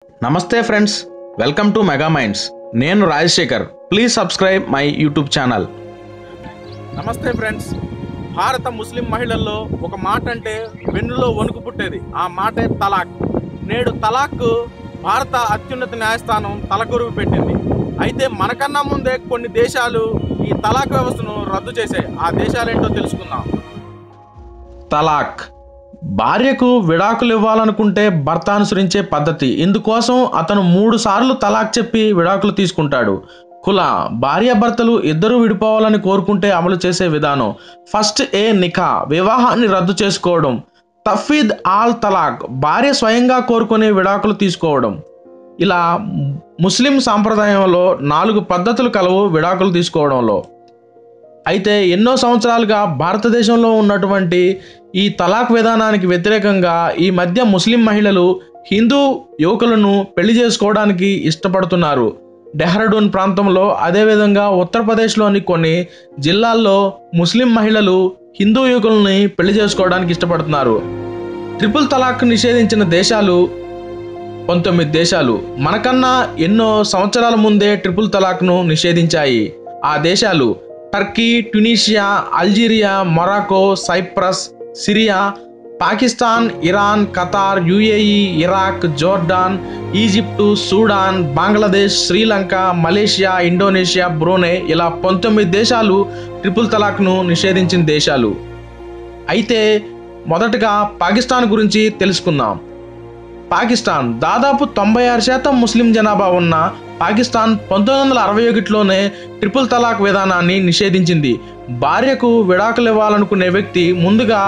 నమస్తే friends, welcome to mega minds. నేను Rajasekhar. Please subscribe my YouTube channel. నమస్తే friends. భారత ముస్లిం మహిళల్లో ఒక మాట అంటే వెన్నులో వణుకు పుట్టేది. ఆ మాటే తలాక్. నేడు తలాక్ భారత అత్యున్నత న్యాయస్థానం తలకొరువు పెట్టింది. అయితే మనకన్నా ముందే కొన్ని దేశాలు ఈ తలాక్ వ్యవస్థను రద్దు చేశాయి. ఆ దేశాలేంటో తెలుసుకుందాం. తలాక్ భార్యకు విడాకులు ఇవ్వాలనుకుంటే భర్త అనుసరించే పద్ధతి. ఇందుకోసం అతను 3 సార్లు తలాక్ చెప్పి విడాకులు తీసుకుంటాడు. కుల భార్యాభర్తలు ఇద్దరూ విడిపోవాలని కోరుకుంటే అమలు చేసే విధానం. ఫస్ట్ ఏ నికా, వివాహాన్ని రద్దు చేసుకోవడం. తఫీద్ ఆల్ తలాక్, భార్య స్వయంగా కోరుకునే విడాకులు తీసుకోవడం. ఇలా ముస్లిం సాంప్రదాయంలో 4 పద్ధతులు కలవు విడాకులు తీసుకోవడంలో. అయితే ఎన్నో సంవత్సరాలుగా భారతదేశంలో ఉన్నటువంటి ఈ తలాక్ విధానానికి వ్యతిరేకంగా ఈ మధ్య ముస్లిం మహిళలు హిందూ యువకులను పెళ్లి చేసుకోవడానికి ఇష్టపడుతున్నారు. డెహ్రాడూన్ ప్రాంతంలో, అదేవిధంగా ఉత్తరప్రదేశ్లోని కొన్ని జిల్లాల్లో ముస్లిం మహిళలు హిందూ యువకులని పెళ్లి చేసుకోవడానికి ఇష్టపడుతున్నారు. ట్రిపుల్ తలాక్ నిషేధించిన దేశాలు 19 దేశాలు. మనకన్నా ఎన్నో సంవత్సరాల ముందే ట్రిపుల్ తలాక్ను నిషేధించాయి. ఆ దేశాలు Turkey, Tunisia, Algeria, Morocco, Cyprus, Syria, Pakistan, Iran, Qatar, UAE, Iraq, Jordan, Egypt, Sudan, Bangladesh, Sri Lanka, Malaysia, Indonesia, Brunei. ఇలా 19 దేశాలు ట్రిపుల్ తలాక్ను నిషేధించిన దేశాలు. అయితే మొదటగా పాకిస్తాన్ గురించి తెలుసుకుందాం. పాకిస్తాన్ దాదాపు 96% ముస్లిం జనాభా ఉన్న పాకిస్తాన్ 1961లోనే ట్రిపుల్ తలాక్ విధానాన్ని నిషేధించింది. భార్యకు విడాకులు ఇవ్వాలనుకునే వ్యక్తి ముందుగా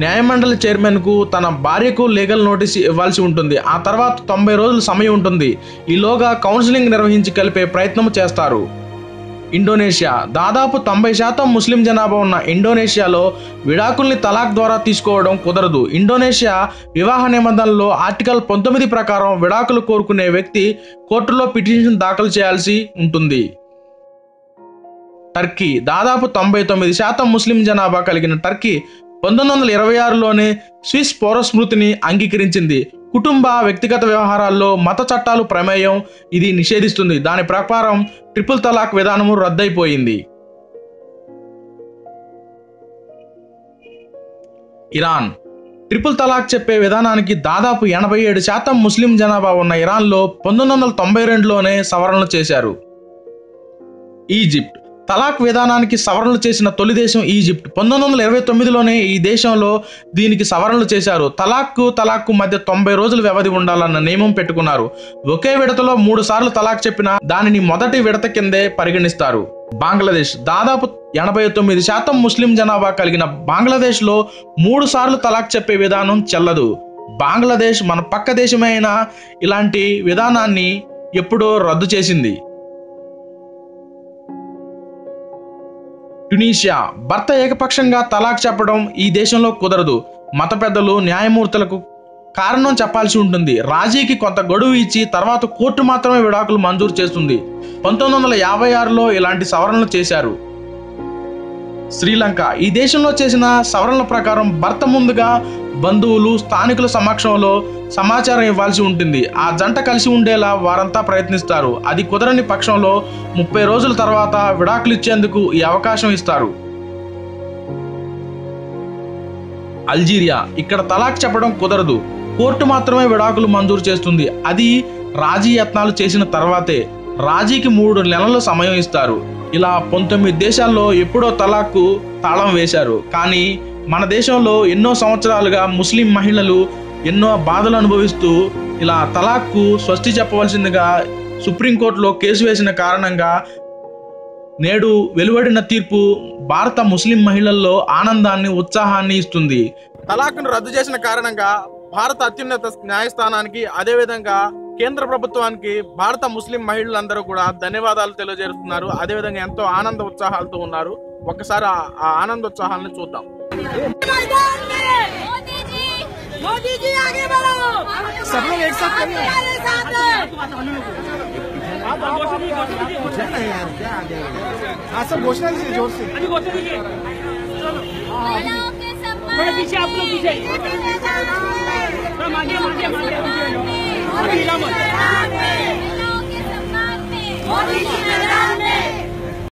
న్యాయమండలి చైర్మన్కు తన భార్యకు లీగల్ నోటీస్ ఇవ్వాల్సి ఉంటుంది. ఆ తర్వాత 90 రోజుల సమయం ఉంటుంది. ఈలోగా కౌన్సిలింగ్ నిర్వహించి కలిపే ప్రయత్నం చేస్తారు. ఇండోనేషియా దాదాపు 90% ముస్లిం జనాభా ఉన్న ఇండోనేషియాలో విడాకుల్ని తలాక్ ద్వారా తీసుకోవడం కుదరదు. ఇండోనేషియా వివాహ నిబంధనల్లో ఆర్టికల్ 19 ప్రకారం విడాకులు కోరుకునే వ్యక్తి కోర్టులో పిటిషన్ దాఖలు చేయాల్సి ఉంటుంది. టర్కీ దాదాపు 99% ముస్లిం జనాభా కలిగిన టర్కీ 1926లోనే స్విస్ పౌరస్మృతిని అంగీకరించింది. కుటుంబ వ్యక్తిగత వ్యవహారాల్లో మత చట్టాలు ప్రమేయం ఇది నిషేధిస్తుంది. దాని ప్రకారం ట్రిపుల్ తలాక్ విధానము రద్దయిపోయింది. ఇరాన్ ట్రిపుల్ తలాక్ చెప్పే విధానానికి దాదాపు 87% ముస్లిం జనాభా ఉన్న ఇరాన్లో 1992లోనే సవరణలు చేశారు. ఈజిప్ట్ తలాక్ విధానానికి సవరణలు చేసిన తొలి దేశం ఈజిప్ట్. 1929లోనే ఈ దేశంలో దీనికి సవరణలు చేశారు. తలాక్కు మధ్య 90 రోజుల వ్యవధి ఉండాలన్న నియమం పెట్టుకున్నారు. ఒకే విడతలో 3 సార్లు తలాక్ చెప్పినా దానిని మొదటి విడత కిందే పరిగణిస్తారు. బంగ్లాదేశ్ దాదాపు 89% ముస్లిం జనాభా కలిగిన బంగ్లాదేశ్లో 3 సార్లు తలాక్ చెప్పే విధానం చెల్లదు. బంగ్లాదేశ్ మన పక్క దేశమైన ఇలాంటి విధానాన్ని ఎప్పుడో రద్దు చేసింది. ట్యునీషియా భర్త ఏకపక్షంగా తలాక్ చెప్పడం ఈ దేశంలో కుదరదు. మత పెద్దలు న్యాయమూర్తులకు కారణం చెప్పాల్సి ఉంటుంది. రాజీకి కొంత గడువు ఇచ్చి తర్వాత కోర్టు మాత్రమే విడాకులు మంజూరు చేస్తుంది. 1956లో ఇలాంటి సవరణలు చేశారు. శ్రీలంక ఈ దేశంలో చేసిన సవరణల ప్రకారం భర్త ముందుగా బంధువులు, స్థానికుల సమక్షంలో సమాచారం ఇవ్వాల్సి ఉంటుంది. ఆ జంట కలిసి ఉండేలా వారంతా ప్రయత్నిస్తారు. అది కుదరని పక్షంలో 30 రోజుల తర్వాత విడాకులు ఇచ్చేందుకు ఈ అవకాశం ఇస్తారు. అల్జీరియా ఇక్కడ తలాక్ చెప్పడం కుదరదు. కోర్టు మాత్రమే విడాకులు మంజూరు చేస్తుంది. అది రాజీ యత్నాలు చేసిన తర్వాతే. రాజీకి 3 నెలల సమయం ఇస్తారు. ఇలా 19 దేశాల్లో ఎప్పుడో తలాక్కు తాళం వేశారు. కానీ మన దేశంలో ఎన్నో సంవత్సరాలుగా ముస్లిం మహిళలు ఎన్నో బాధలు అనుభవిస్తూ ఇలా తలాక్కు స్వస్తి చెప్పవలసిందిగా సుప్రీంకోర్టులో కేసు వేసిన కారణంగా నేడు వెలువడిన తీర్పు భారత ముస్లిం మహిళల్లో ఆనందాన్ని, ఉత్సాహాన్ని ఇస్తుంది. తలాక్ను రద్దు చేసిన కారణంగా భారత అత్యున్నత న్యాయస్థానానికి, అదేవిధంగా కేంద్ర ప్రభుత్వానికి భారత ముస్లిం మహిళలందరూ కూడా ధన్యవాదాలు తెలియజేస్తున్నారు. అదేవిధంగా ఎంతో ఆనంద ఉత్సాహాలతో ఉన్నారు. ఒక్కసారి ఆ ఆనంద ఉత్సాహాలను చూద్దాం. मोदी जी आगे बढ़ो, सब लोग एक साथ करिए। हाँ सब घोषणा दीजिए जोर से। अभी घोषणा दीजिए। थोड़ा पीछे आप लोग पीछे। महिलाओं के सम्मान में मोदी जी